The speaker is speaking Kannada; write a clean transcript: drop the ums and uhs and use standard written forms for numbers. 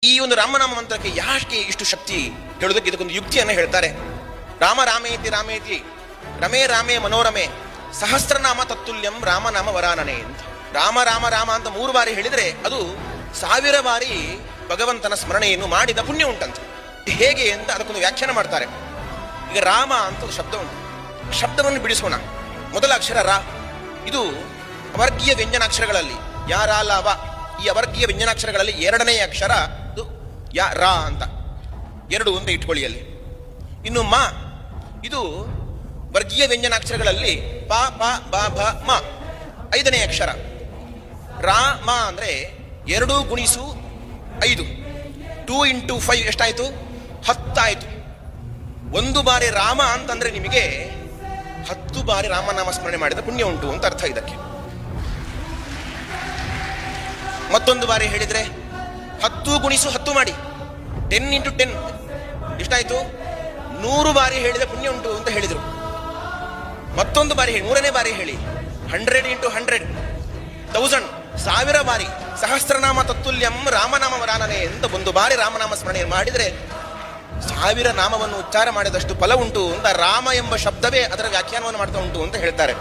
ಈ ಒಂದು ರಾಮನಾಮ ಮಂತ್ರಕ್ಕೆ ಯಾಕೆ ಇಷ್ಟು ಶಕ್ತಿ ಹೇಳೋದಕ್ಕೆ ಇದಕ್ಕೊಂದು ಯುಕ್ತಿಯನ್ನು ಹೇಳ್ತಾರೆ. ರಾಮ ರಾಮೇತಿ ರಾಮೇತಿ ರಮೇ ರಾಮೇ ಮನೋರಮೆ ಸಹಸ್ರನಾಮ ತತ್ತುಲ್ಯಂ ರಾಮನಾಮ ವರಾನನೆ ಅಂತ. ರಾಮ ರಾಮ ರಾಮ ಅಂತ 3 ಬಾರಿ ಹೇಳಿದ್ರೆ ಅದು 1000 ಬಾರಿ ಭಗವಂತನ ಸ್ಮರಣೆಯನ್ನು ಮಾಡಿದ ಪುಣ್ಯ ಉಂಟಂತೆ. ಹೇಗೆ ಅಂತ ಅದಕ್ಕೊಂದು ವ್ಯಾಖ್ಯಾನ ಮಾಡ್ತಾರೆ. ಈಗ ರಾಮ ಅಂತ ಒಂದು ಶಬ್ದ ಉಂಟು. ಶಬ್ದವನ್ನು ಬಿಡಿಸೋಣ. ಮೊದಲ ಅಕ್ಷರ ರಾ. ಇದು ಅವರ್ಗೀಯ ವ್ಯಂಜನಾಕ್ಷರಗಳಲ್ಲಿ ಯಾ ರಾ ಲ ವ, ಈ ಅವರ್ಗೀಯ ವ್ಯಂಜನಾಕ್ಷರಗಳಲ್ಲಿ 2ನೇ ಅಕ್ಷರ ಯಾ ರಾ ಅಂತ, 2 ಅಂತ ಇಟ್ಕೊಳ್ಳಿ ಅಲ್ಲಿ. ಇನ್ನು ಮ, ಇದು ವರ್ಗೀಯ ವ್ಯಂಜನಾಕ್ಷರಗಳಲ್ಲಿ ಪ ಪ ಬ ಭ ಮ, 5ನೇ ಅಕ್ಷರ. ರಾ ಮ ಅಂದ್ರೆ 2 ಗುಣಿಸು 5, 2 ಇಂಟು 5 ಎಷ್ಟಾಯ್ತು? 10 ಆಯ್ತು. 1 ಬಾರಿ ರಾಮ ಅಂತಂದ್ರೆ ನಿಮಗೆ 10 ಬಾರಿ ರಾಮನಾಮ ಸ್ಮರಣೆ ಮಾಡಿದ ಪುಣ್ಯ ಉಂಟು ಅಂತ ಅರ್ಥ. ಇದಕ್ಕೆ ಮತ್ತೊಂದು ಬಾರಿ ಹೇಳಿದ್ರೆ 10 ಗುಣಿಸು 10 ಮಾಡಿ 10 ಇಂಟು 10 ಎಷ್ಟಾಯ್ತು? 100 ಬಾರಿ ಹೇಳಿದ ಪುಣ್ಯ ಉಂಟು ಅಂತ ಹೇಳಿದರು. ಮತ್ತೊಂದು ಬಾರಿ ಹೇಳಿ, 3ನೇ ಬಾರಿ ಹೇಳಿ 100 ಇಂಟು 100 1000, 1000 ಬಾರಿ ಸಹಸ್ರನಾಮ ತತ್ತುಲ್ಯಂ ರಾಮನಾಮ ವರಾನನೆ ಅಂತ 1 ಬಾರಿ ರಾಮನಾಮ ಸ್ಮರಣೆ ಮಾಡಿದರೆ 1000 ನಾಮವನ್ನು ಉಚ್ಚಾರ ಮಾಡಿದಷ್ಟು ಫಲ ಉಂಟು ಅಂತ ರಾಮ ಎಂಬ ಶಬ್ದವೇ ಅದರ ವ್ಯಾಖ್ಯಾನವನ್ನು ಮಾಡ್ತಾ ಉಂಟು ಅಂತ ಹೇಳ್ತಾರೆ.